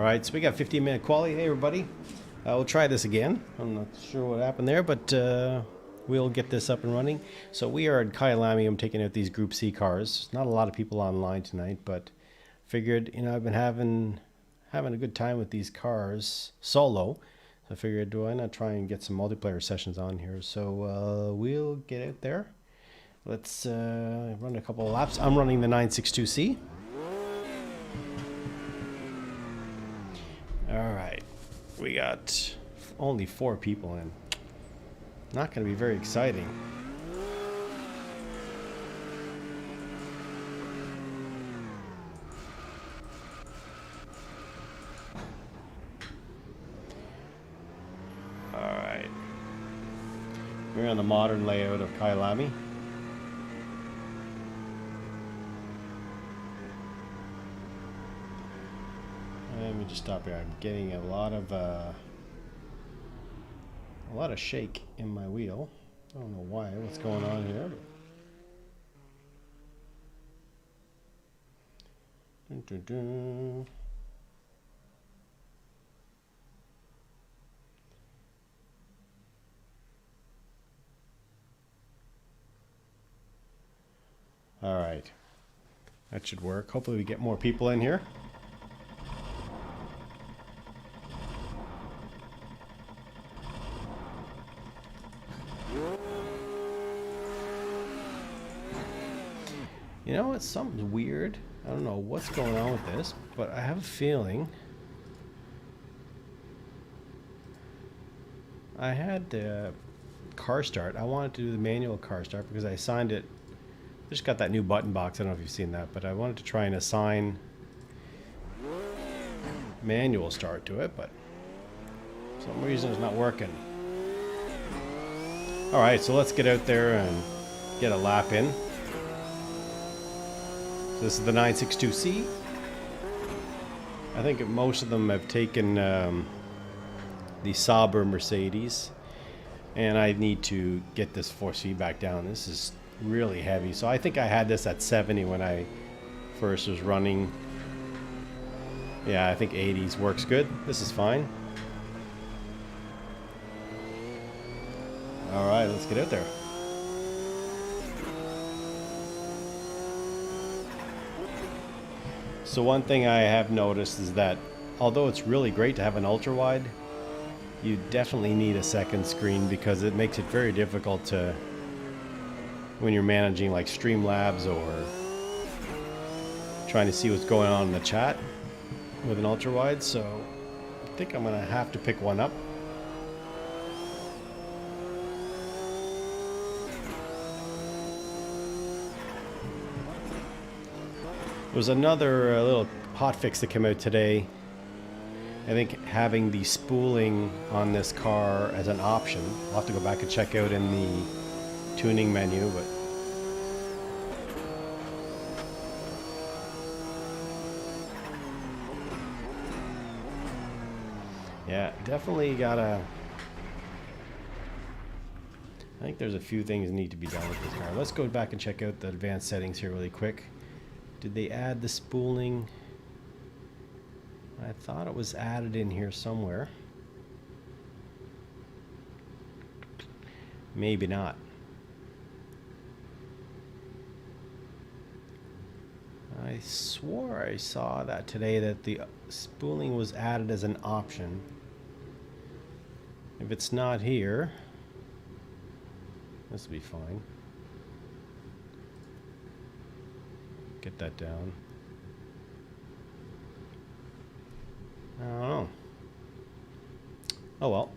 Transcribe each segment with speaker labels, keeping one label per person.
Speaker 1: Alright, so we got 15-minute quality. Hey everybody, we'll try this again. I'm not sure what happened there, but we'll get this up and running. So we are at Kyalami. I'm taking out these Group C cars. Not a lot of people online tonight, but figured, you know, I've been having a good time with these cars solo. So I figured, why not try and get some multiplayer sessions on here? So we'll get out there. Let's run a couple of laps. I'm running the 962C. Alright, we got only 4 people in. Not going to be very exciting. Alright. We're on the modern layout of Kyalami. Let me just stop here. I'm getting a lot of shake in my wheel. I don't know why. What's going on here? Dun, dun, dun. All right, that should work. Hopefully we get more people in here. You know, it's something weird. I don't know what's going on with this, but I have a feeling I had the car start. I wanted to do the manual car start because I assigned it. I just got that new button box. I don't know if you've seen that, but I wanted to try and assign manual start to it, but for some reason it's not working. All right, so let's get out there and get a lap in. This is the 962C. I think most of them have taken the Sub or Mercedes, and I need to get this force feedback down. This is really heavy. So I think I had this at 70 when I first was running. Yeah, I think 80s works good. This is fine. All right, let's get out there. So one thing I have noticed is that although it's really great to have an ultra wide, you definitely need a second screen because it makes it very difficult to, when you're managing like Streamlabs or trying to see what's going on in the chat with an ultra wide. So I think I'm gonna have to pick one up. There's another little hotfix that came out today. I think having the spooling on this car as an option. I'll have to go back and check out in the tuning menu, but yeah, definitely gotta. I think there's a few things that need to be done with this car. Let's go back and check out the advanced settings here really quick. Did they add the spooling? I thought it was added in here somewhere. Maybe not. I swore I saw that today, that the spooling was added as an option. If it's not here, this will be fine. Get that down. I don't know. Oh well.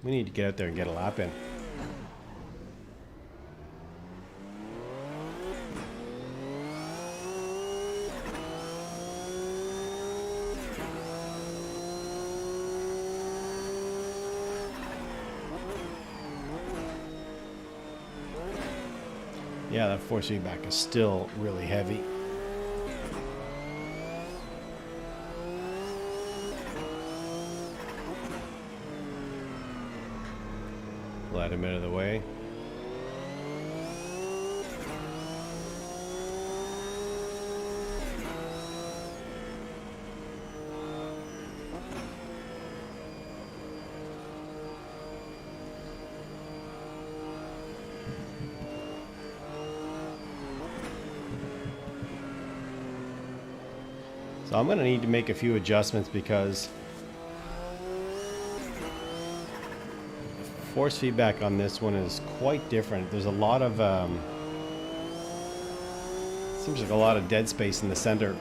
Speaker 1: We need to get out there and get a lap in. Yeah, that force feedback is still really heavy. Let him out of the way. So I'm going to need to make a few adjustments because force feedback on this one is quite different. There's a lot of seems like a lot of dead space in the center.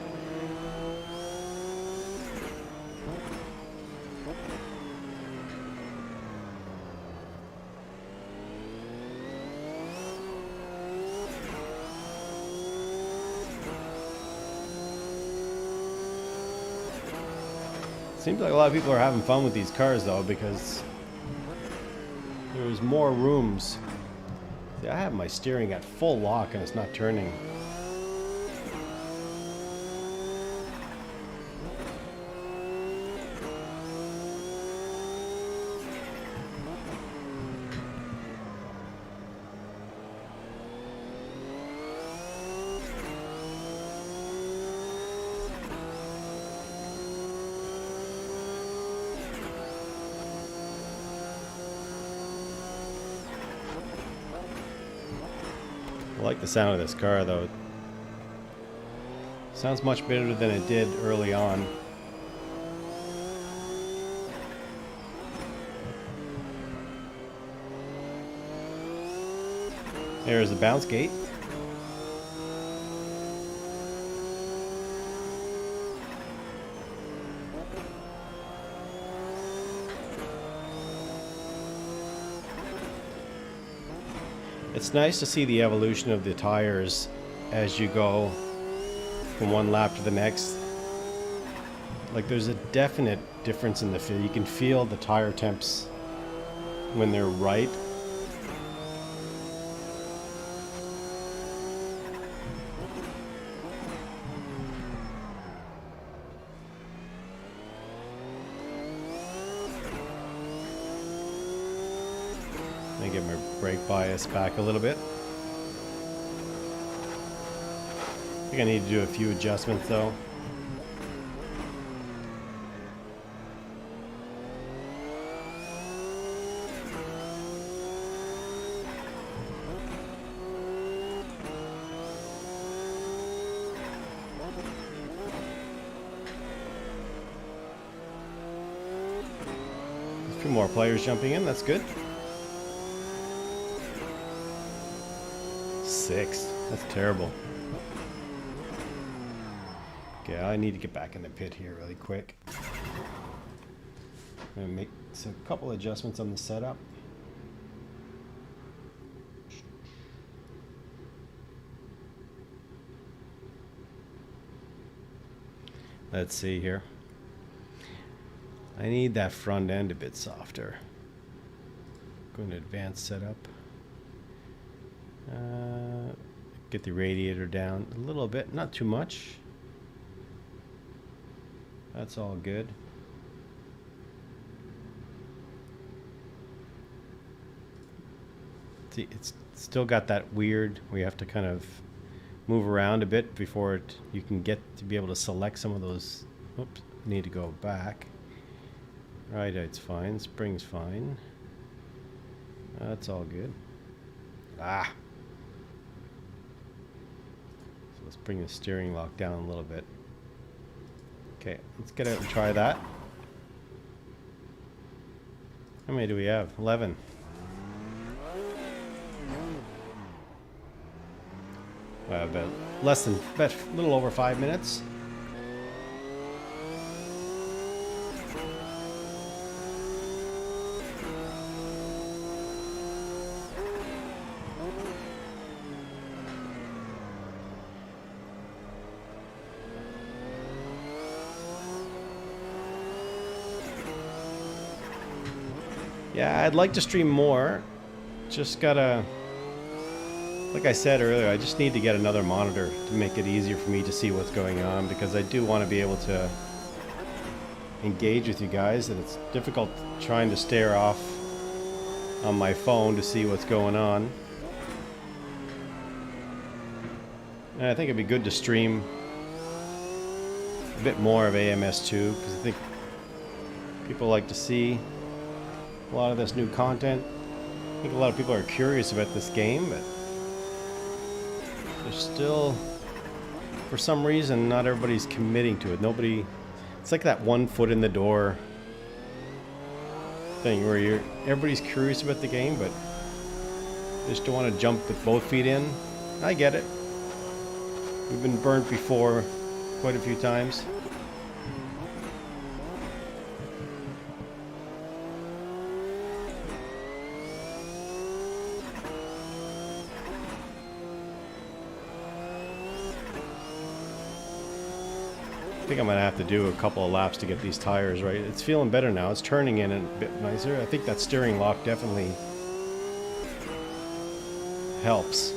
Speaker 1: Seems like a lot of people are having fun with these cars though, because there's more rooms. See, I have my steering at full lock and it's not turning. I like the sound of this car though. Sounds much better than it did early on. There's the bounce gate. It's nice to see the evolution of the tires as you go from one lap to the next. Like there's a definite difference in the feel. You can feel the tire temps when they're right. Let me get my brake bias back a little bit. I think I need to do a few adjustments though. There's a few more players jumping in, that's good. 6. That's terrible. Okay, I need to get back in the pit here really quick. I'm gonna make a couple adjustments on the setup. Let's see here. I need that front end a bit softer. Go into advanced setup. Get the radiator down a little bit, not too much. That's all good. See, it's still got that weird, we have to kind of move around a bit before you can get to be able to select some of those. Oops, need to go back. Right, it's fine. Spring's fine. That's all good. Ah. So let's bring the steering lock down a little bit. Okay, let's get out and try that. How many do we have? 11. Well, about a little over 5 minutes. Yeah, I'd like to stream more. Just gotta, like I said earlier, I just need to get another monitor to make it easier for me to see what's going on, because I do want to be able to engage with you guys, and it's difficult trying to stare off on my phone to see what's going on. And I think it'd be good to stream a bit more of AMS2, because I think people like to see a lot of this new content. I think a lot of people are curious about this game, but there's still for some reason, not everybody's committing to it. Nobody, it's like that 1 foot in the door thing where everybody's curious about the game, but they just don't want to jump with both feet in. I get it. We've been burnt before quite a few times. I think I'm gonna have to do a couple of laps to get these tires right. It's feeling better now. It's turning in a bit nicer. I think that steering lock definitely helps.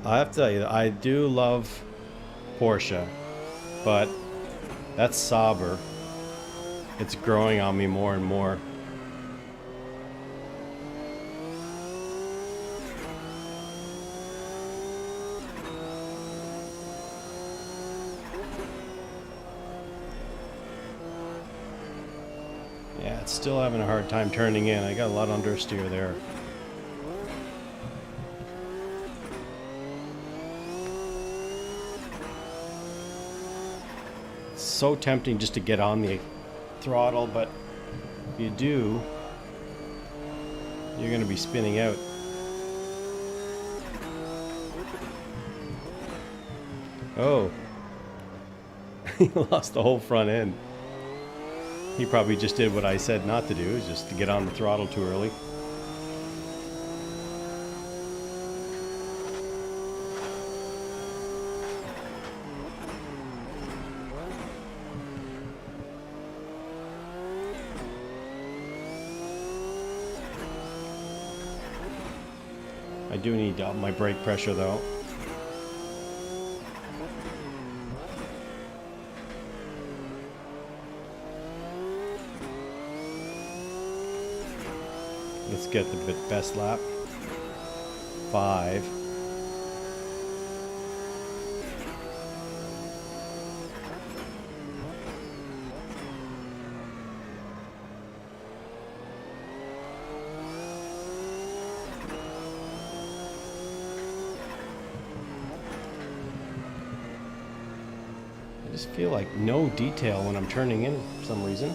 Speaker 1: I have to tell you, I do love Porsche, but that Sauber, it's growing on me more and more. Yeah, it's still having a hard time turning in. I got a lot of understeer there. It's so tempting just to get on the throttle, but if you do, you're going to be spinning out. Oh, he lost the whole front end. He probably just did what I said not to do, just to get on the throttle too early. I do need to up my brake pressure though. Let's get the best lap. 5. I just feel like no detail when I'm turning in for some reason.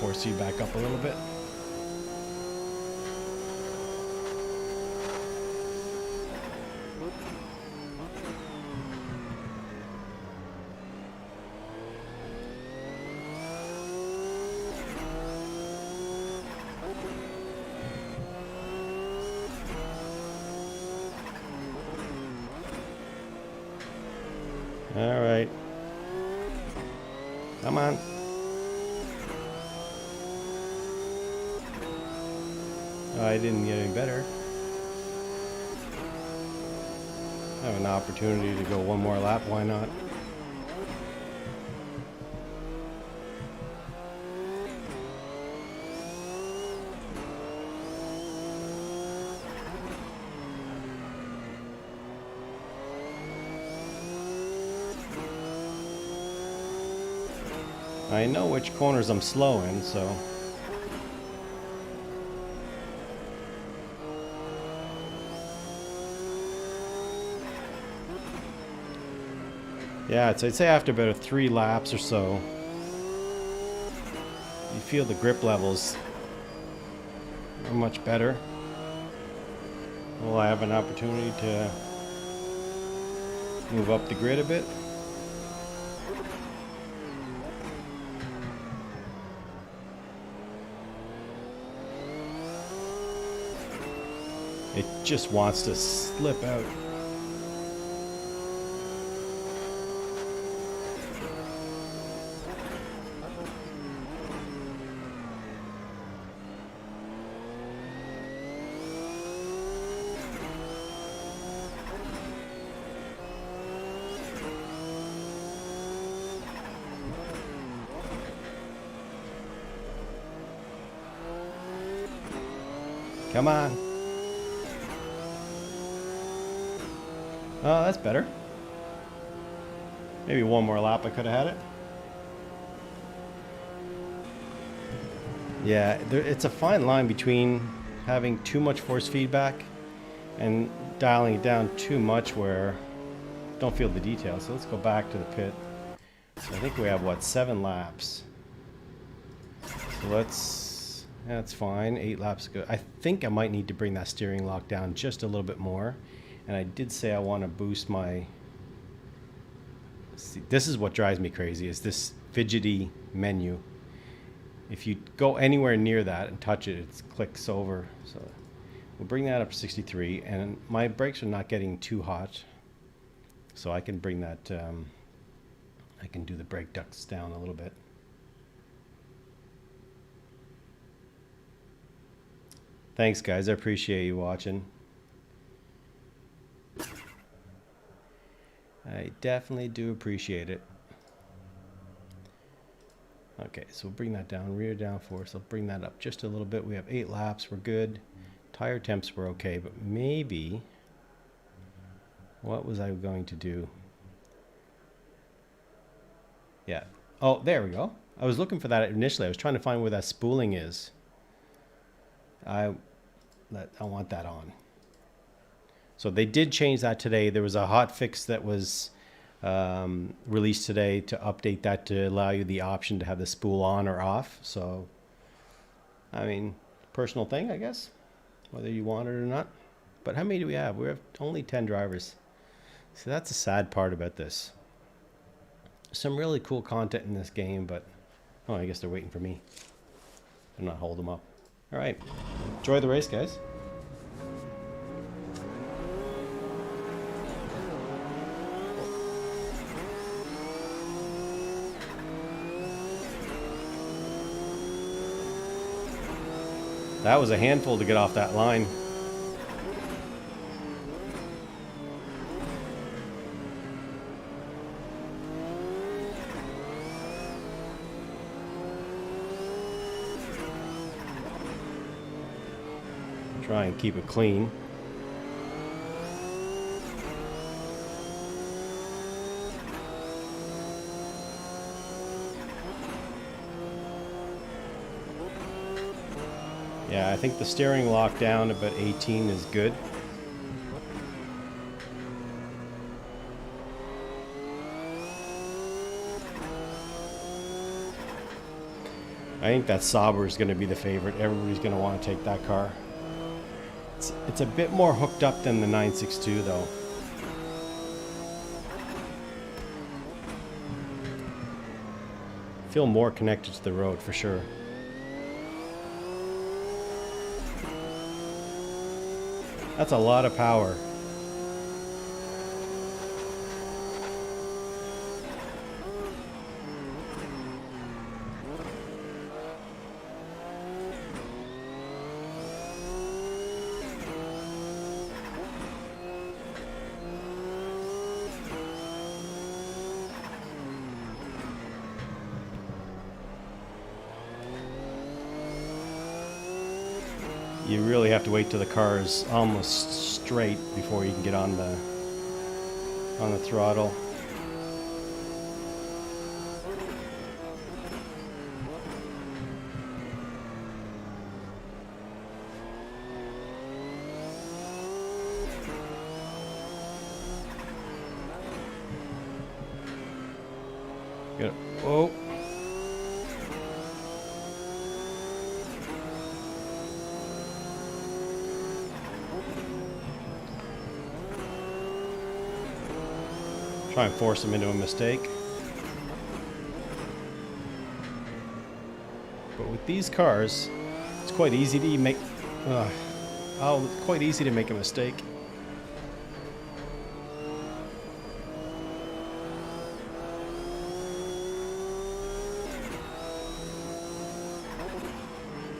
Speaker 1: Force you back up a little bit. All right. Come on. I didn't get any better. I have an opportunity to go one more lap, why not? I know which corners I'm slow in, so yeah, I'd say after about 3 laps or so, you feel the grip levels are much better. Will I have an opportunity to move up the grid a bit? It just wants to slip out. Come on. Oh, that's better. Maybe one more lap I could have had it. Yeah, it's a fine line between having too much force feedback and dialing it down too much where I don't feel the details. So let's go back to the pit. So I think we have, what, 7 laps. So that's fine. 8 laps ago. I think I might need to bring that steering lock down just a little bit more. And I did say I want to boost my... See, this is what drives me crazy, is this fidgety menu. If you go anywhere near that and touch it, it clicks over. So we'll bring that up to 63. And my brakes are not getting too hot. So I can bring that... I can do the brake ducts down a little bit. Thanks, guys. I appreciate you watching. I definitely do appreciate it. Okay, so we'll bring that down, rear downforce. I'll bring that up just a little bit. We have 8 laps. We're good. Tire temps were okay, but maybe... What was I going to do? Yeah. Oh, there we go. I was looking for that initially. I was trying to find where that spooling is. I want that on. So they did change that today. There was a hotfix that was released today to update that to allow you the option to have the spool on or off. So, I mean, personal thing, I guess, whether you want it or not. But how many do we have? We have only 10 drivers. So that's the sad part about this. Some really cool content in this game, but oh, I guess they're waiting for me. I'm not holding them up. All right, enjoy the race, guys. That was a handful to get off that line. Try and keep it clean. Yeah, I think the steering lock down about 18 is good. I think that Sauber is going to be the favorite. Everybody's going to want to take that car. It's a bit more hooked up than the 962 though. Feel more connected to the road for sure. That's a lot of power. You really have to wait till the car is almost straight before you can get on the throttle. Get it. Whoa. Try and force them into a mistake. But with these cars, it's quite easy to make... Oh, it's quite easy to make a mistake.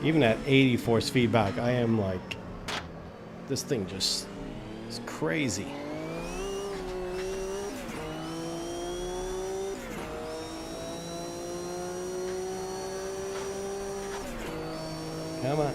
Speaker 1: Even at 80 force feedback, I am like, this thing just is crazy. Come on.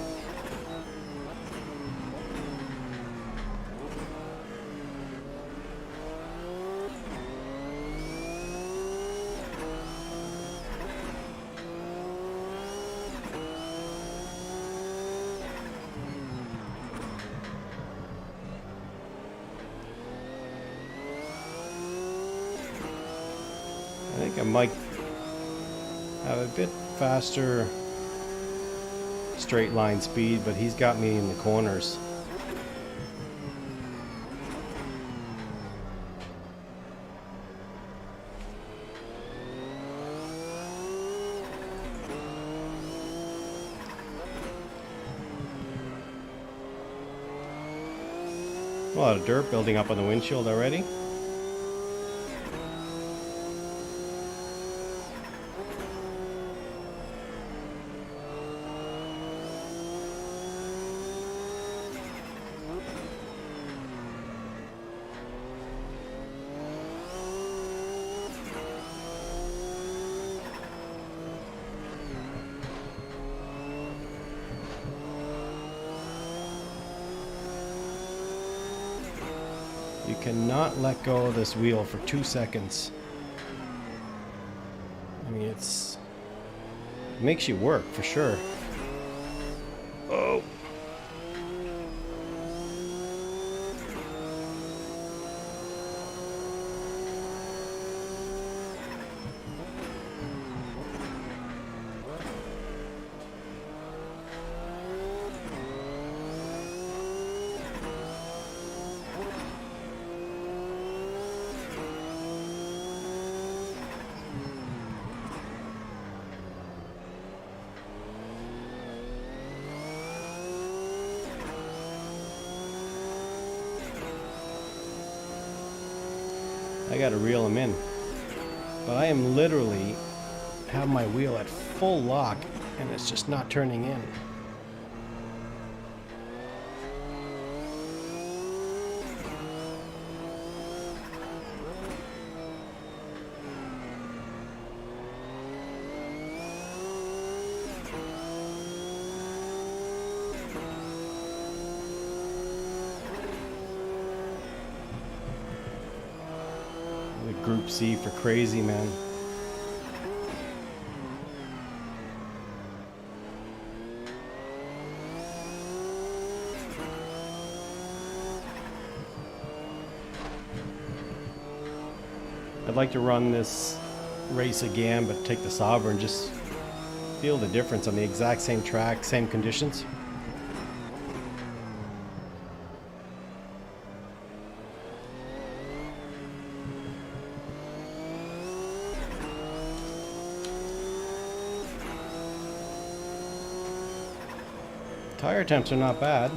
Speaker 1: I think I might have a bit faster straight line speed, but he's got me in the corners. A lot of dirt building up on the windshield already. You cannot let go of this wheel for 2 seconds. I mean, it makes you work for sure. Oh. I gotta reel him in. But I am literally have my wheel at full lock and it's just not turning in. Group C for crazy, man. I'd like to run this race again, but take the Sauber and just feel the difference on the exact same track, same conditions. Tire temps are not bad.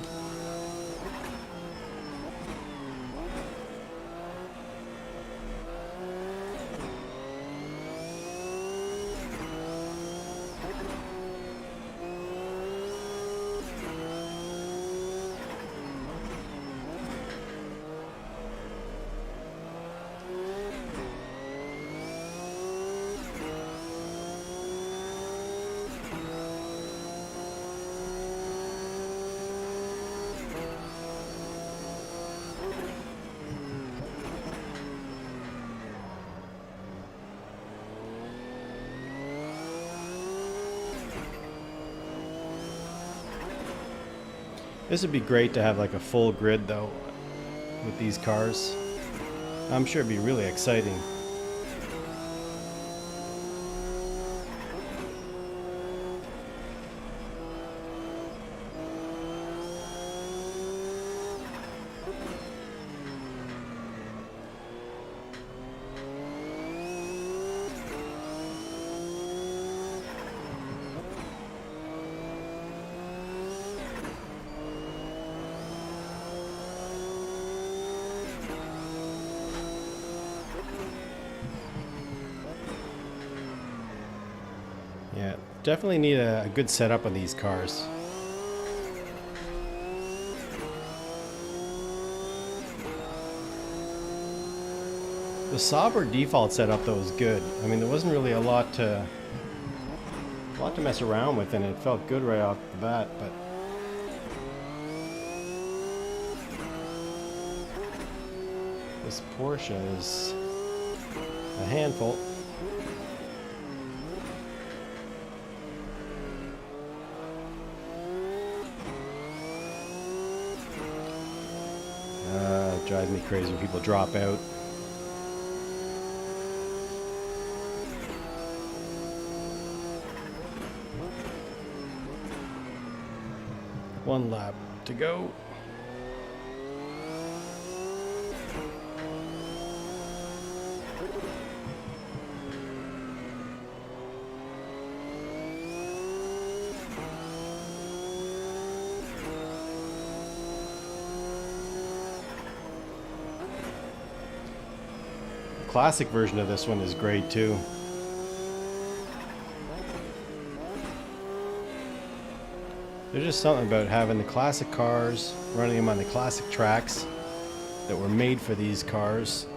Speaker 1: This would be great to have like a full grid though with these cars. I'm sure it'd be really exciting. Yeah, definitely need a good setup on these cars. The Sauber default setup though was good. I mean, there wasn't really a lot to mess around with, and it felt good right off the bat. But this Porsche is a handful. It drives me crazy when people drop out. One lap to go. The classic version of this one is great too. There's just something about having the classic cars, running them on the classic tracks that were made for these cars.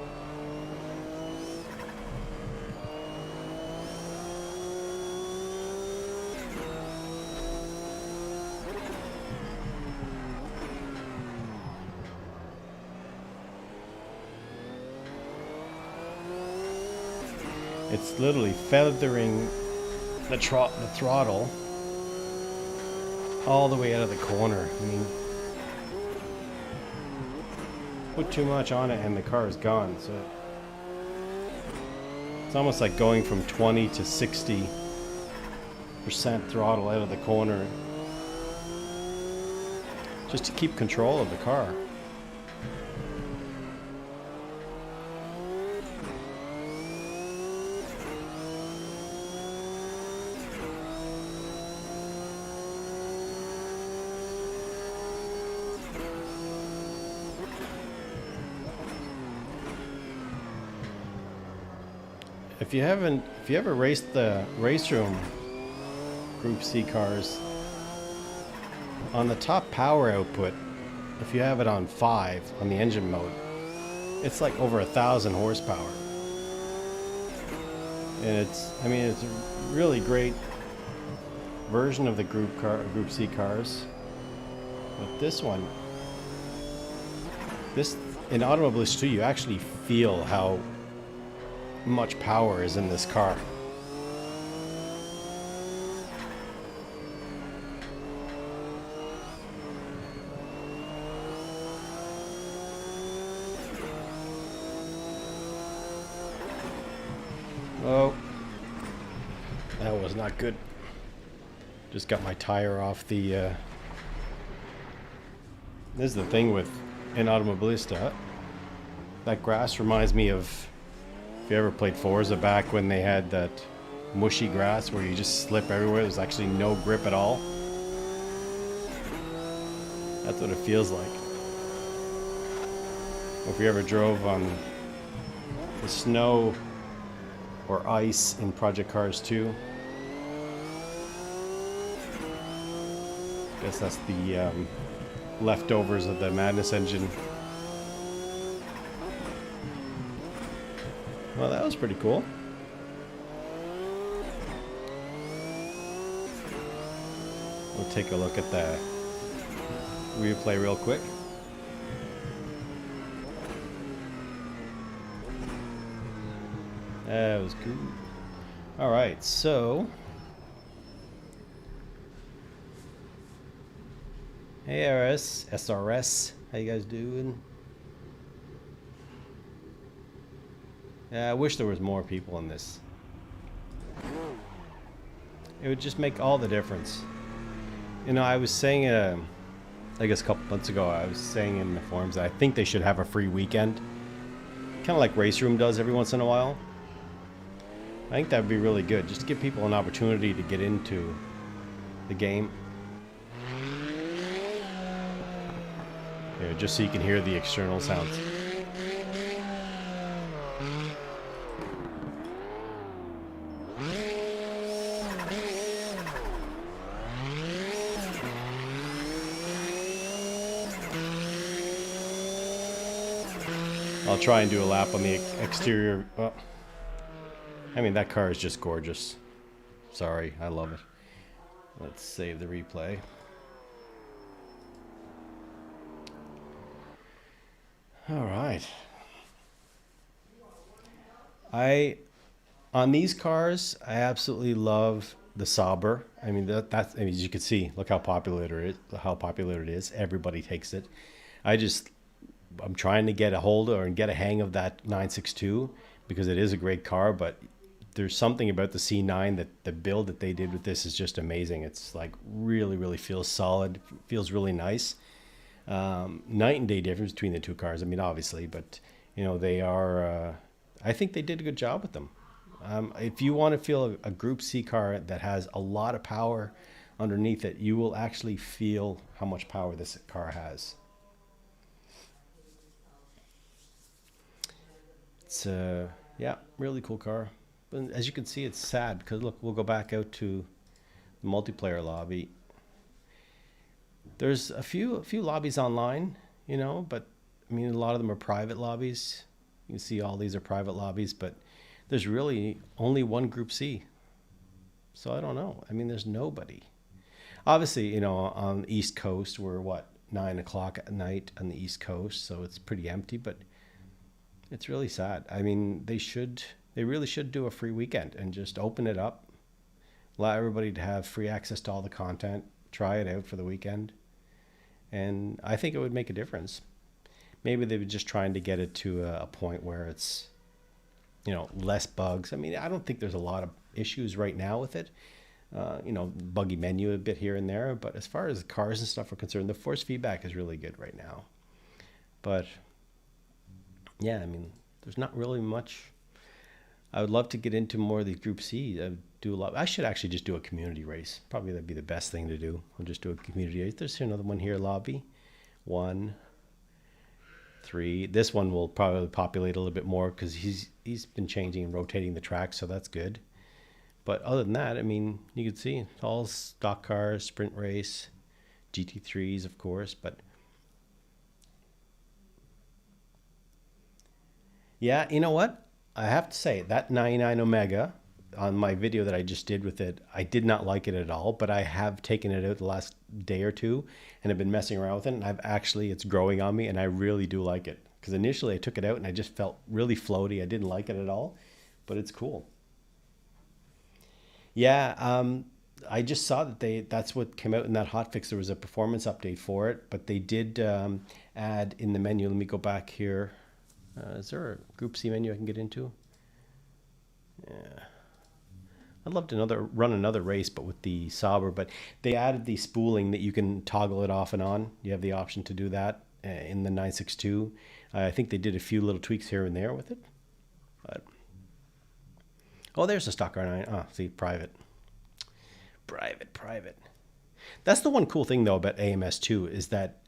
Speaker 1: It's literally feathering the throttle all the way out of the corner. I mean, put too much on it and the car is gone. So it's almost like going from 20 to 60% throttle out of the corner just to keep control of the car. If you ever raced the race room Group C cars, on the top power output, if you have it on 5 on the engine mode, it's like over 1,000 horsepower. And it's a really great version of the Group C cars. But this one, in Automobilista 2, you actually feel how much power is in this car. Oh, that was not good. Just got my tire off the this is the thing with in Automobilista, that grass reminds me of, if you ever played Forza back when they had that mushy grass where you just slip everywhere, there's actually no grip at all. That's what it feels like. Or if you ever drove on the snow or ice in Project Cars 2. I guess that's the leftovers of the Madness engine. Well, that was pretty cool. We'll take a look at the replay real quick. That was cool. Alright, so hey SRS, how you guys doing? I wish there was more people in this. It would just make all the difference. You know, I was saying, I guess a couple months ago, I was saying in the forums that I think they should have a free weekend. Kind of like Race Room does every once in a while. I think that would be really good, just to give people an opportunity to get into the game. Here, just so you can hear the external sounds. I'll try and do a lap on the exterior. Oh, I mean, that car is just gorgeous. Sorry, I love it. Let's save the replay. All right. On these cars, I absolutely love the Sauber. I mean, that's, I mean, as you can see, look how popular it is. Everybody takes it. I'm trying to get a hold of and get a hang of that 962 because it is a great car, but there's something about the C9 that the build that they did with this is just amazing. It's like really feels solid, feels really nice. Night and day difference between the two cars. I mean, obviously, but you know, they are, I think they did a good job with them. If you want to feel a Group C car that has a lot of power underneath it, you will actually feel how much power this car has. It's yeah, really cool car. But as you can see, it's sad because look, we'll go back out to the multiplayer lobby. There's a few lobbies online, you know, but I mean, a lot of them are private lobbies. You can see all these are private lobbies, but there's really only one Group C. So I don't know. I mean, there's nobody. Obviously, you know, on the East Coast, we're what, 9 o'clock at night on the East Coast, so it's pretty empty, but it's really sad. I mean, they really should do a free weekend and just open it up, allow everybody to have free access to all the content, try it out for the weekend. And I think it would make a difference. Maybe they were just trying to get it to a point where it's, you know, less bugs. I mean, I don't think there's a lot of issues right now with it. You know, buggy menu a bit here and there, but as far as cars and stuff are concerned, the force feedback is really good right now. But yeah, I mean, there's not really much. I would love to get into more of these Group C. I would do a lot. I should actually just do a community race. Probably that'd be the best thing to do. I'll just do a community race. There's another one here, lobby. 1, 3. This one will probably populate a little bit more because he's been changing and rotating the track, so that's good. But other than that, I mean, you can see it's all stock cars, sprint race, GT3s, of course. But yeah, you know what? I have to say that 99 Omega on my video that I just did with it, I did not like it at all, but I have taken it out the last day or two and have been messing around with it, and it's growing on me, and I really do like it. Because initially I took it out and I just felt really floaty. I didn't like it at all, but it's cool. Yeah, I just saw that that's what came out in that hotfix. There was a performance update for it, but they did add in the menu. Let me go back here. Is there a Group C menu I can get into? Yeah. I'd love to run another race, but with the Sauber. But they added the spooling that you can toggle it off and on. You have the option to do that in the 962. I think they did a few little tweaks here and there with it. But oh, there's a stock R9. Oh, see, private. That's the one cool thing, though, about AMS2 is that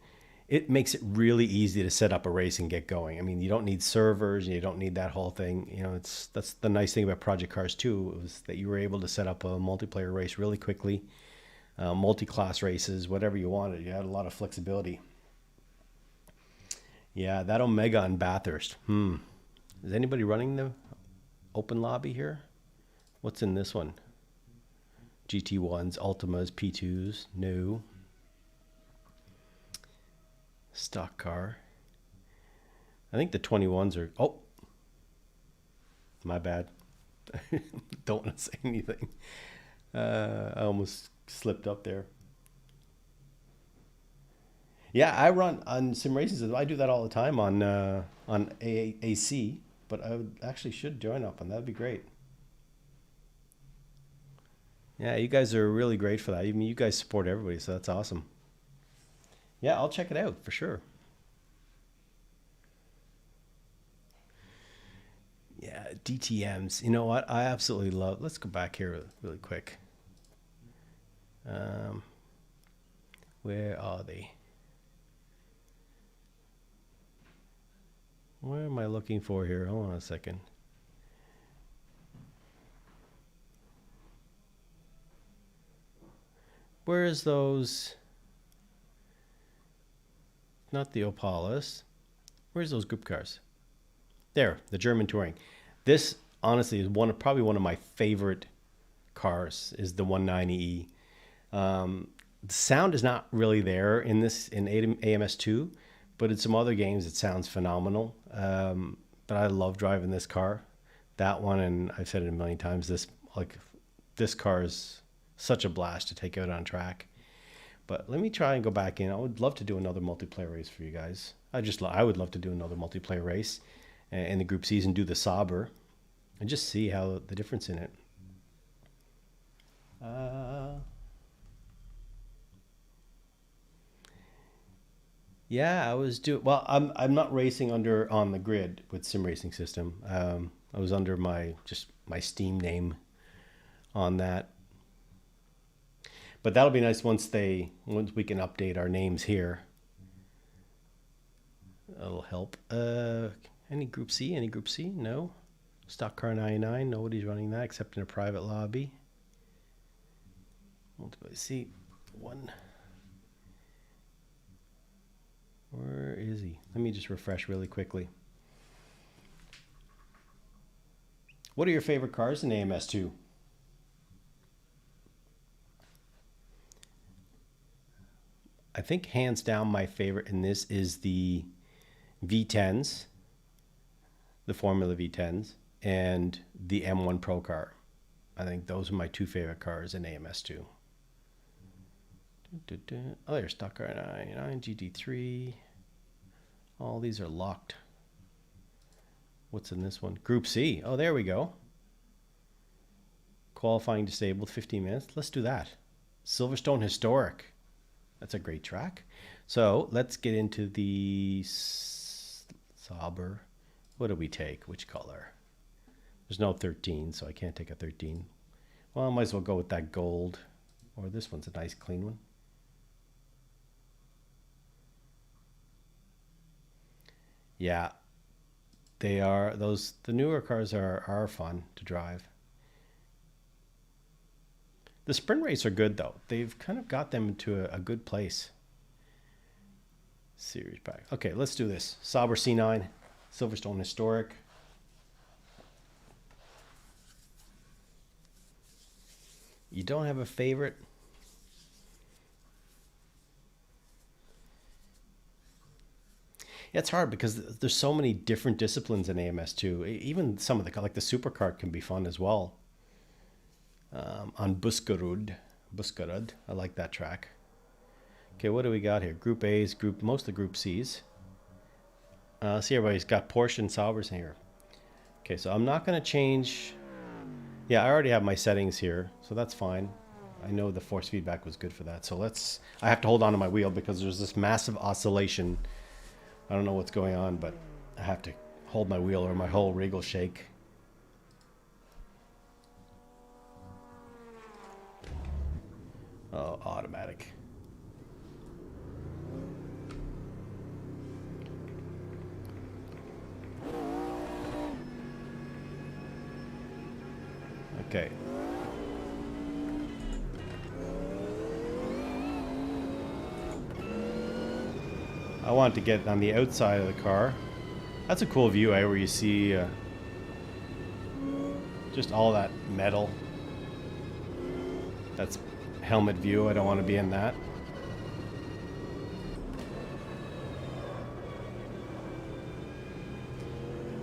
Speaker 1: it makes it really easy to set up a race and get going. I mean, you don't need servers and you don't need that whole thing. You know, that's the nice thing about Project Cars 2 was that you were able to set up a multiplayer race really quickly, multi-class races, whatever you wanted. You had a lot of flexibility. Yeah, that Omega on Bathurst. Is anybody running the open lobby here? What's in this one? GT1s, Ultimas, P2s, no. Stock car. I think the 21s are, oh, my bad. Don't want to say anything. I almost slipped up there. Yeah, I run on sim races. I do that all the time on AC, but I actually should join up on that. That'd be great. Yeah, you guys are really great for that. I mean, you guys support everybody, so that's awesome. Yeah, I'll check it out for sure. Yeah, DTMs. You know what? I absolutely love. Let's go back here really quick. Where are they? Where am I looking for here? Hold on a second. Where is those? Not the Opalas. Where's those group cars? There, the German Touring. This honestly is probably one of my favorite cars. Is the 190E. The sound is not really there in AMS2, but in some other games it sounds phenomenal. But I love driving this car. That one, and I've said it a million times, this car is such a blast to take out on track. But let me try and go back in. I would love to do another multiplayer race for you guys. I would love to do another multiplayer race in the Group C's and do the Sauber and just see how the difference in it. Yeah, I was doing well. I'm not racing on the grid with sim racing system. I was under my Steam name on that. But that'll be nice once we can update our names here. That'll help. Any Group C? Any Group C? No. Stock Car 99. Nobody's running that except in a private lobby. Multiple C. One. Where is he? Let me just refresh really quickly. What are your favorite cars in AMS2? I think hands down my favorite in this is the V10s, the Formula V10s, and the M1 Pro car. I think those are my two favorite cars in AMS2. Oh, there's Stock Car 99, GT3. All these are locked. What's in this one? Group C. Oh, there we go. Qualifying disabled, 15 minutes. Let's do that. Silverstone Historic. That's a great track. So let's get into the Sauber. What do we take? Which color? There's no 13, so I can't take a 13. Well, I might as well go with that gold. Or this one's a nice clean one. Yeah, they are. The newer cars are fun to drive. The sprint race are good though. They've kind of got them into a good place. Series pack. Okay, let's do this. Sauber C9, Silverstone Historic. You don't have a favorite? Yeah, it's hard because there's so many different disciplines in AMS2. Even some of like the supercar can be fun as well. On Buskerud, I like that track. Okay, what do we got here? Group A's, most of the Group C's. See, everybody's got Porsche and Saubers here. Okay, so I'm not going to change. Yeah, I already have my settings here, so that's fine. I know the force feedback was good for that. So I have to hold on to my wheel because there's this massive oscillation. I don't know what's going on, but I have to hold my wheel or my whole rig will shake. Oh, automatic. Okay. I want to get on the outside of the car. That's a cool view, where you see just all that metal. That's helmet view. I don't want to be in that.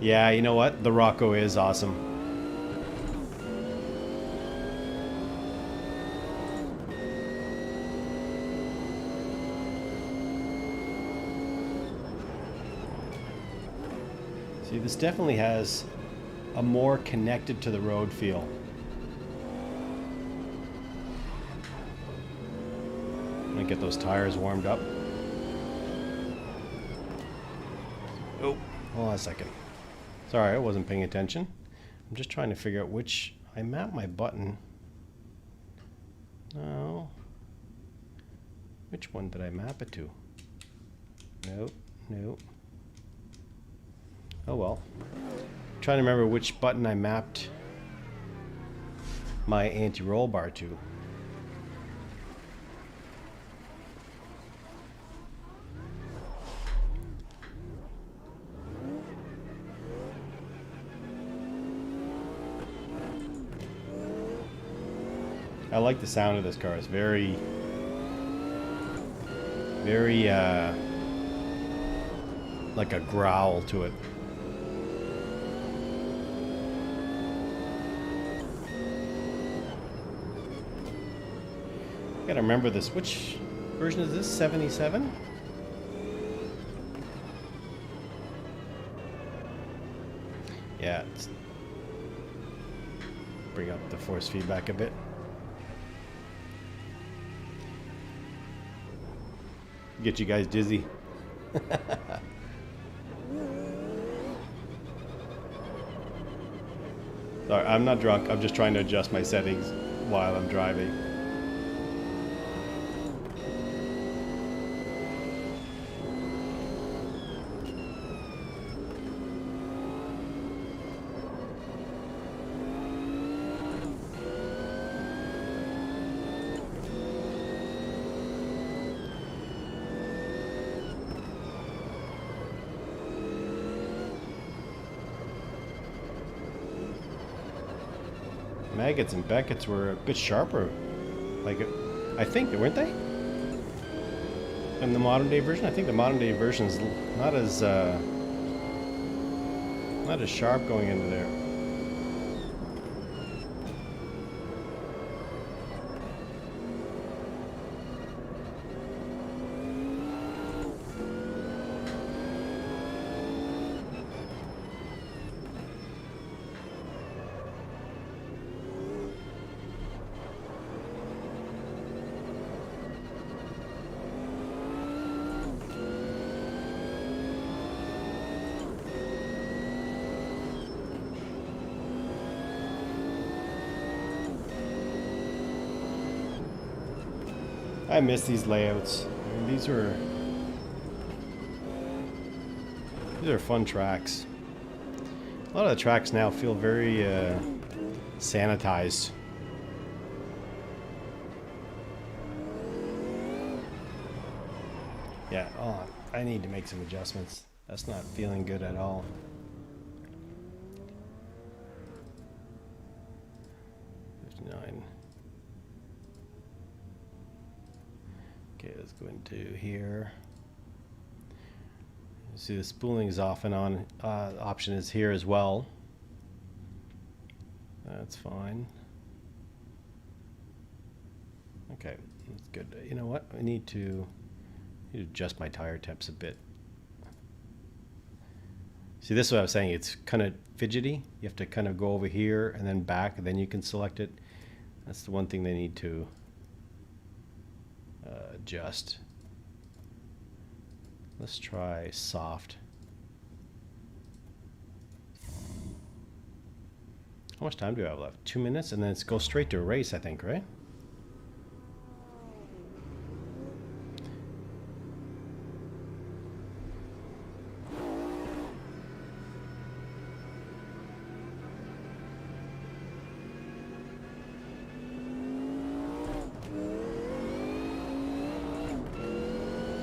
Speaker 1: Yeah, you know what? The Rocco is awesome. See, this definitely has a more connected to the road feel. I'm gonna get those tires warmed up. Oh, hold on a second. Sorry, I wasn't paying attention. I'm just trying to figure out which. I mapped my button. No. Which one did I map it to? Nope, nope. Oh well. I'm trying to remember which button I mapped my anti-roll bar to. I like the sound of this car. It's very like a growl to it. I gotta remember this. Which version is this? 77? Yeah, it's bring up the force feedback a bit. Get you guys dizzy. Sorry, I'm not drunk. I'm just trying to adjust my settings while I'm driving. Maggots and Beckett's were a bit sharper, like I think, weren't they? In the modern day version, I think the modern day version is not as sharp going into there. I miss these layouts. I mean, these are fun tracks. A lot of the tracks now feel very sanitized. Yeah, oh, I need to make some adjustments. That's not feeling good at all. Okay, let's go into here. See, the spooling is off and on. Option is here as well. That's fine. Okay, that's good. You know what? I need to adjust my tire temps a bit. See, this is what I was saying. It's kind of fidgety. You have to kind of go over here and then back, and then you can select it. That's the one thing they need to adjust. Let's try soft. How much time do I have left? 2 minutes, and then it's go straight to a race, I think, right?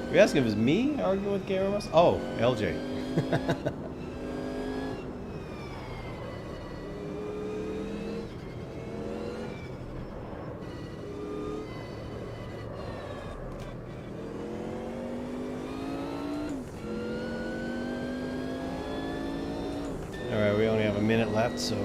Speaker 1: Are you asking if it was me arguing with KRMS? Oh, LJ. Alright, we only have a minute left, so...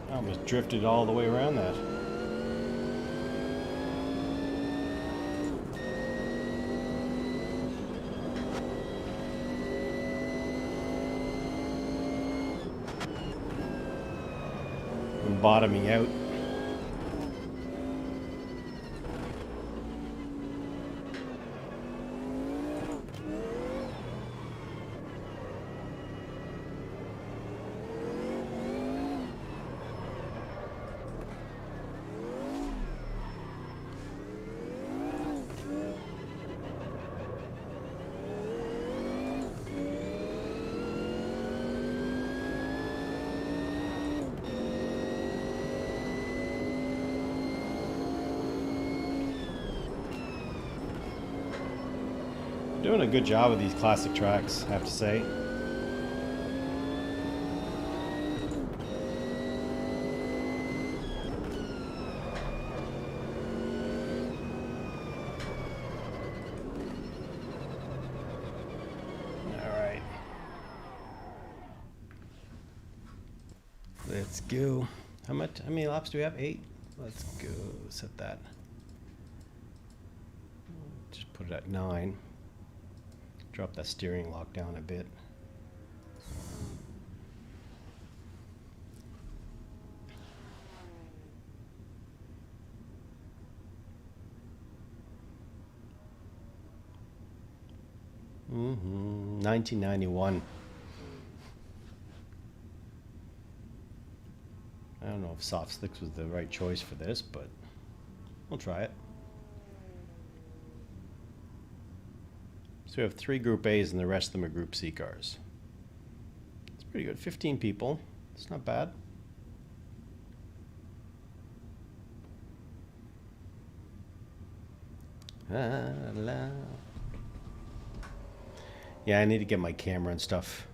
Speaker 1: I almost drifted all the way around that. I'm bottoming out. Doing a good job with these classic tracks, I have to say. Alright. Let's go. How many laps do we have? 8? Let's go. Set that. Just put it at 9. Drop that steering lock down a bit. Mm-hmm. 1991. I don't know if soft slicks was the right choice for this, but we'll try it. So we have 3 Group A's and the rest of them are Group C cars. It's pretty good. 15 people. It's not bad. Yeah, I need to get my camera and stuff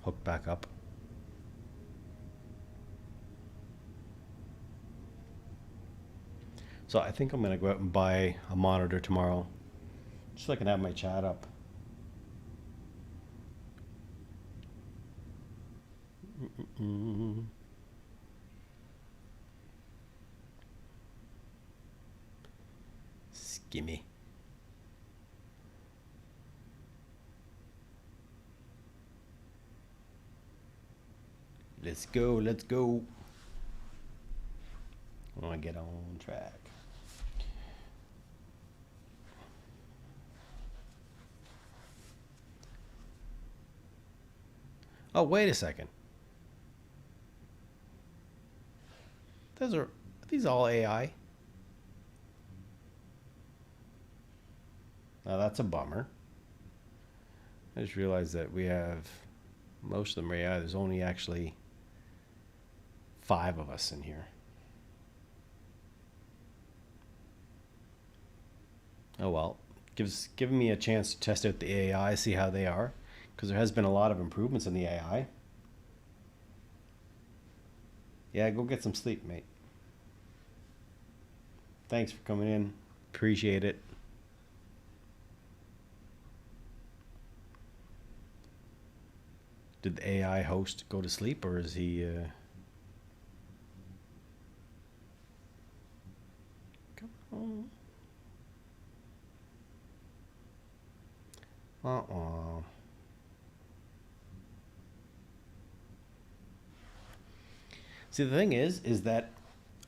Speaker 1: hooked back up. So I think I'm going to go out and buy a monitor tomorrow, just so I can have my chat up. Skimmy. Let's go, let's go. I want to get on track. Oh, wait a second. Are these all AI? Now that's a bummer. I just realized that we have most of them are AI. There's only actually 5 of us in here. Oh well, giving me a chance to test out the AI, see how they are, because there has been a lot of improvements in the AI. Yeah, go get some sleep, mate. Thanks for coming in. Appreciate it. Did the AI host go to sleep, or is he... Come on. See, the thing is that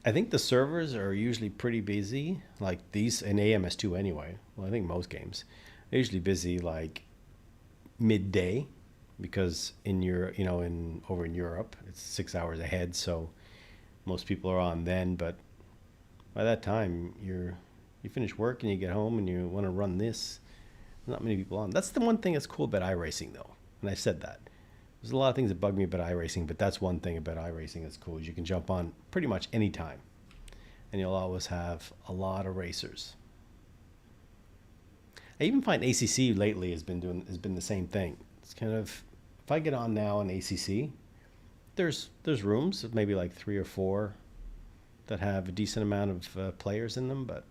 Speaker 1: I think the servers are usually pretty busy, like these in AMS2 anyway. Well, I think most games they're usually busy like midday, because in over in Europe it's 6 hours ahead, so most people are on then. But by that time you finish work and you get home and you want to run this. Not many people on. That's the one thing that's cool about iRacing, though. And I said that. There's a lot of things that bug me about iRacing, but that's one thing about iRacing that's cool, is you can jump on pretty much any time. And you'll always have a lot of racers. I even find ACC lately has been the same thing. It's kind of, if I get on now on ACC, there's rooms of maybe like 3 or 4 that have a decent amount of players in them, but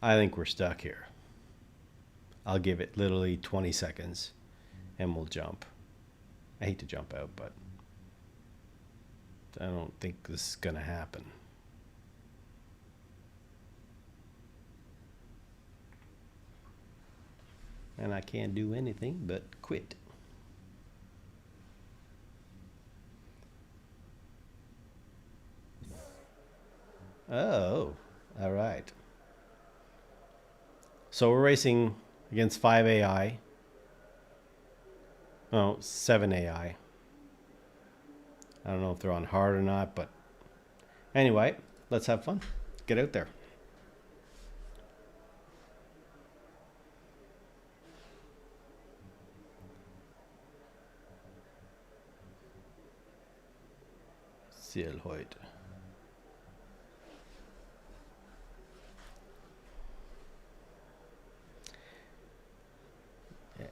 Speaker 1: I think we're stuck here. I'll give it literally 20 seconds and we'll jump. I hate to jump out, but I don't think this is going to happen. And I can't do anything but quit. Oh, all right. So we're racing against 5 AI. Oh, 7 AI. I don't know if they're on hard or not, but anyway, let's have fun. Get out there. Sehr heute.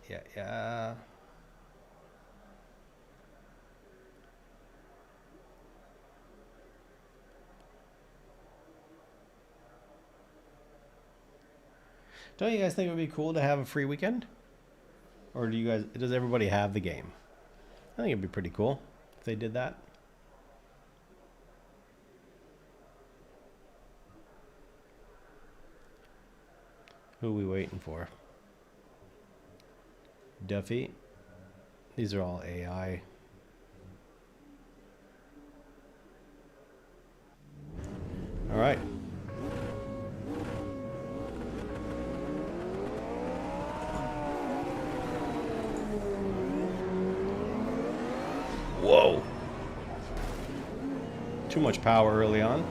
Speaker 1: yeah. Don't you guys think it would be cool to have a free weekend? Or does everybody have the game? I think it'd be pretty cool if they did that. Who are we waiting for? Duffy. These are all AI. All right. Whoa. Too much power early on.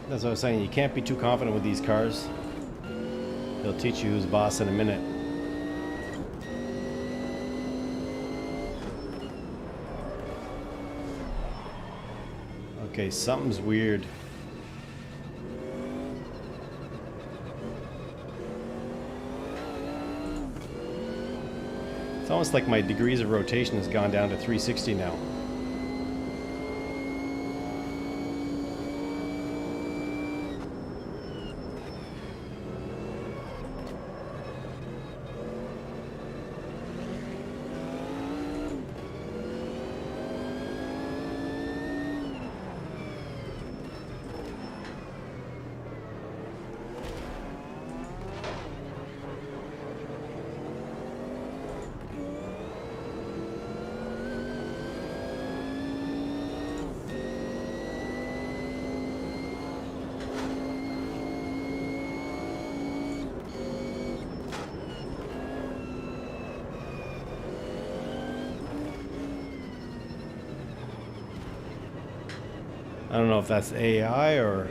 Speaker 1: That's what I was saying. You can't be too confident with these cars. They'll teach you who's boss in a minute. Okay, something's weird. It's almost like my degrees of rotation has gone down to 360 now. I don't know if that's AI or...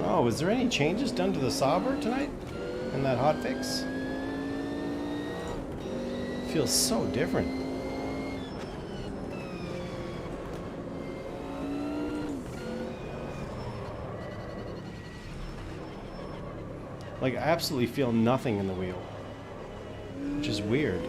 Speaker 1: Oh, was there any changes done to the Sauber tonight in that hotfix? Feels so different. Like, I absolutely feel nothing in the wheel, which is weird.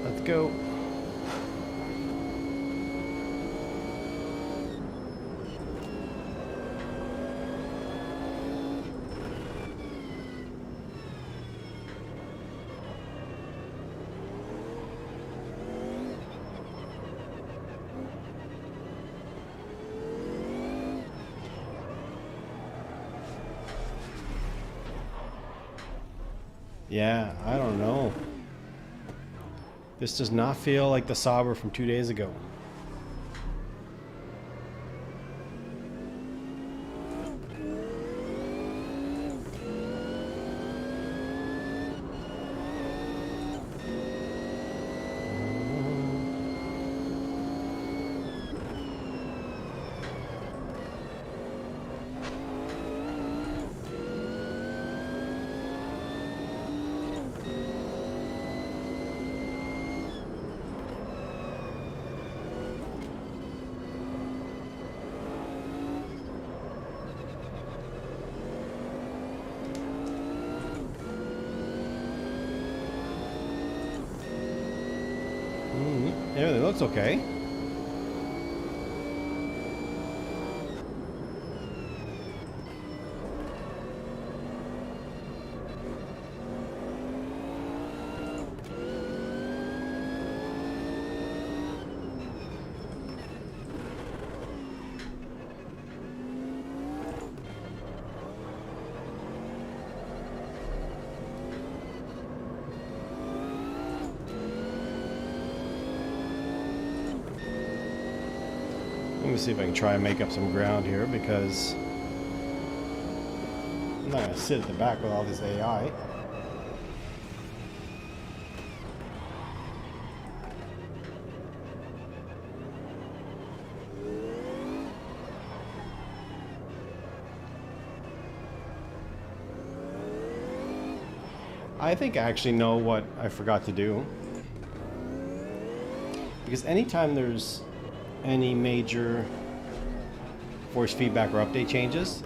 Speaker 1: Let's go. Yeah, I don't know. This does not feel like the Sauber from 2 days ago. Everything looks okay. Let me see if I can try and make up some ground here, because I'm not going to sit at the back with all this AI. I think I actually know what I forgot to do. Because anytime there's any major force feedback or update changes,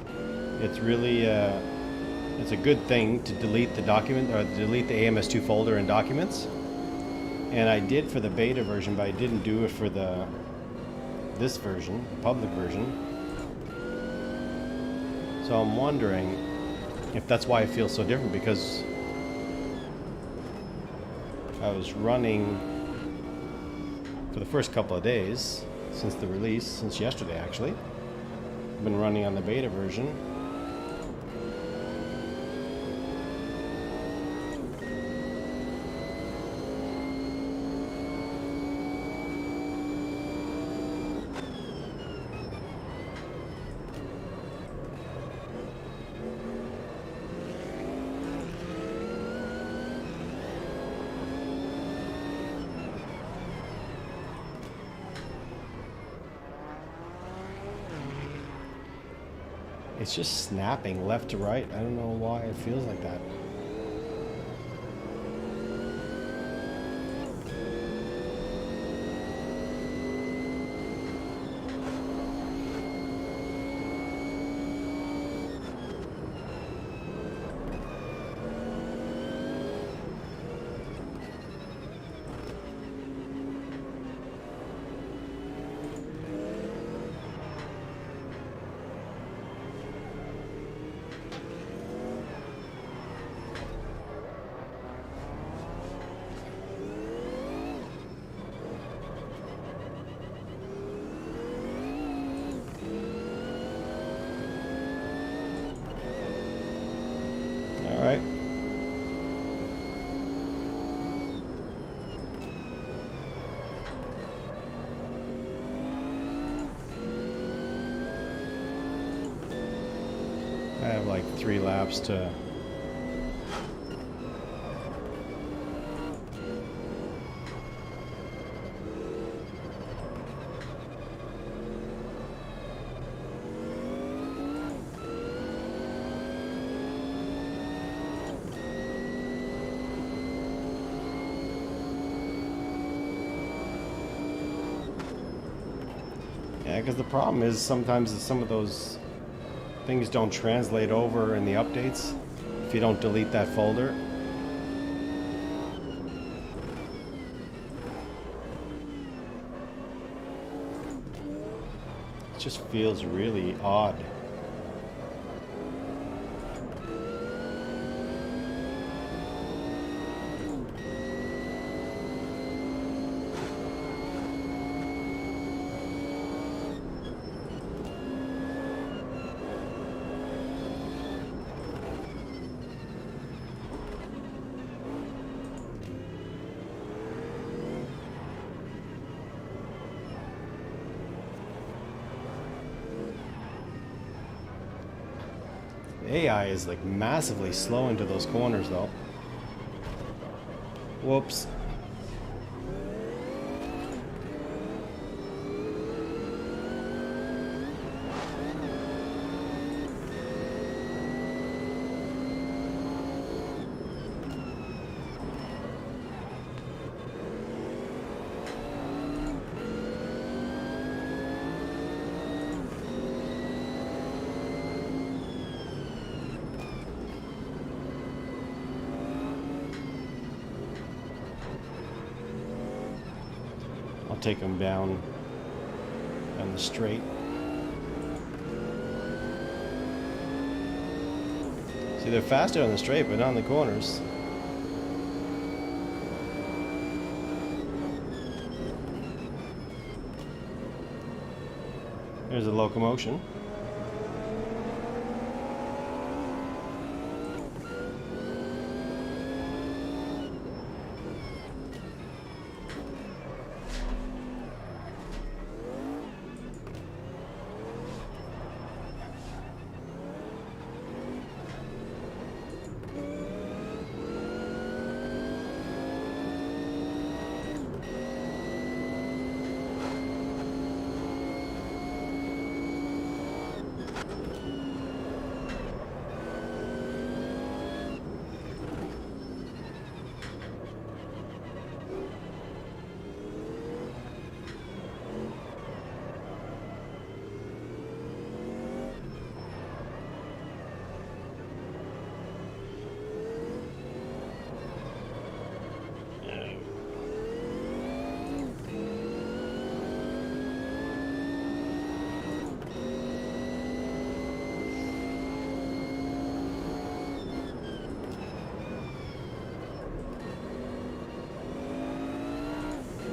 Speaker 1: it's really it's a good thing to delete the document, or delete the AMS2 folder in documents. And I did for the beta version, but I didn't do it for this version, the public version. So I'm wondering if that's why it feels so different, because I was running for the first couple of days since the release, since yesterday actually. I've been running on the beta version. It's just snapping left to right. I don't know why it feels like that. Alright. I have like 3 laps to... Yeah, because the problem is sometimes some of those things don't translate over in the updates if you don't delete that folder. It just feels really odd. AI is like massively slow into those corners though. Whoops. take them down the straight. See, they're faster on the straight, but not on the corners. There's a locomotion.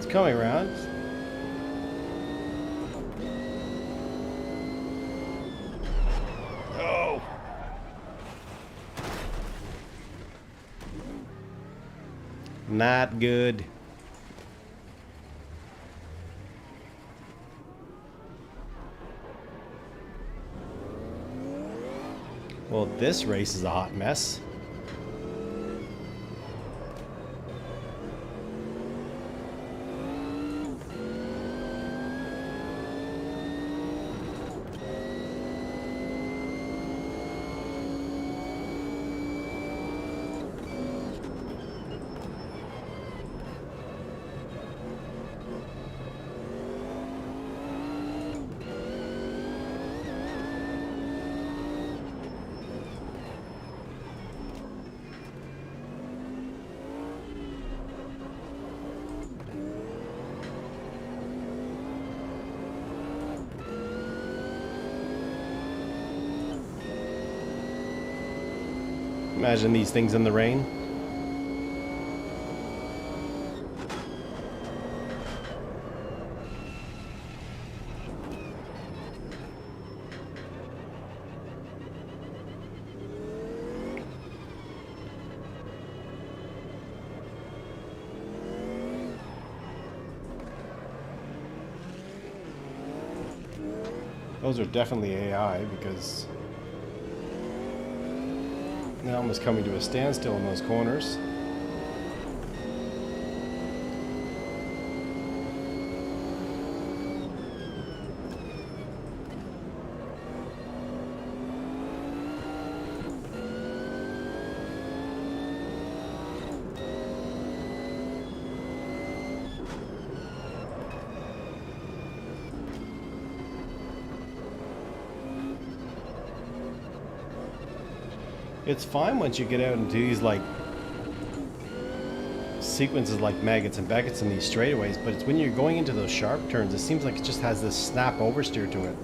Speaker 1: Coming around. Oh. Not good. Well, this race is a hot mess. Imagine these things in the rain. Those are definitely AI because they're almost coming to a standstill in those corners. It's fine once you get out into these like sequences like maggots and Beckett's in these straightaways, but it's when you're going into those sharp turns, it seems like it just has this snap oversteer to it.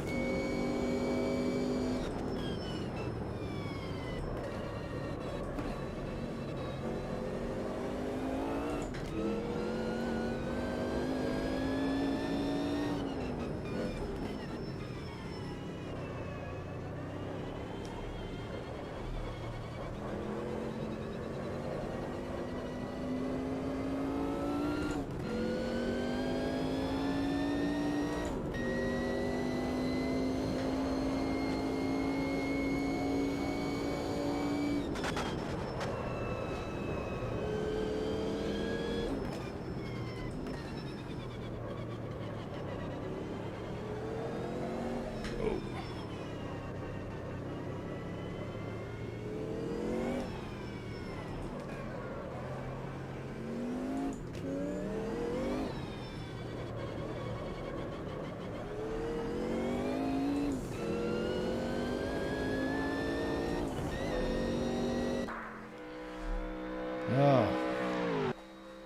Speaker 1: Oh,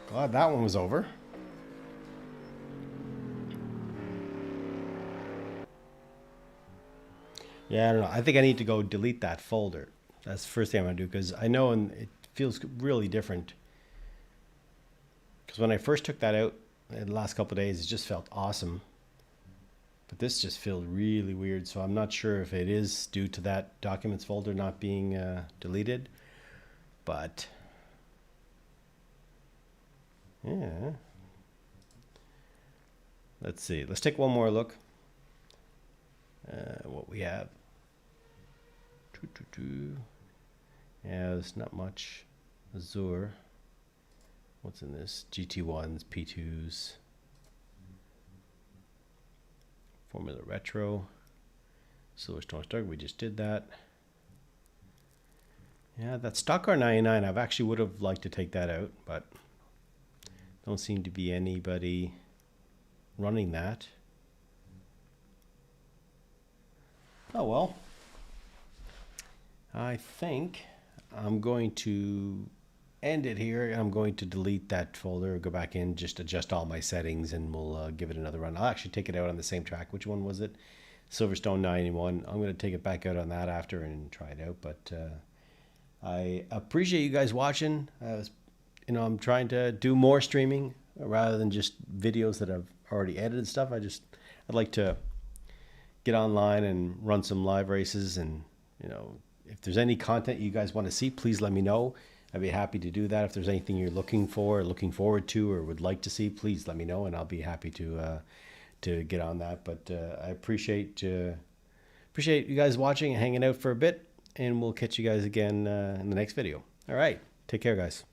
Speaker 1: glad that one was over. Yeah, I don't know. I think I need to go delete that folder. That's the first thing I'm going to do, because I know it feels really different. Because when I first took that out in the last couple of days, it just felt awesome. But this just feels really weird, so I'm not sure if it is due to that documents folder not being deleted. But yeah, let's see. Let's take one more look. What we have. Yeah, there's not much. Azure. What's in this? GT1s, P2s. Formula Retro. Silverstone Stark, we just did that. Yeah, that stock R99, I've actually would have liked to take that out, but don't seem to be anybody running that. Oh well. I think I'm going to end it here. I'm going to delete that folder, go back in, just adjust all my settings, and we'll give it another run. I'll actually take it out on the same track. Which one was it? Silverstone 91. I'm going to take it back out on that after and try it out. But I appreciate you guys watching. I'm trying to do more streaming rather than just videos that I've already edited stuff. I'd like to get online and run some live races, and if there's any content you guys want to see, please let me know. I'd be happy to do that. If there's anything you're looking for, looking forward to, or would like to see, please let me know, and I'll be happy to get on that. But I appreciate you guys watching and hanging out for a bit, and we'll catch you guys again in the next video. All right, take care, guys.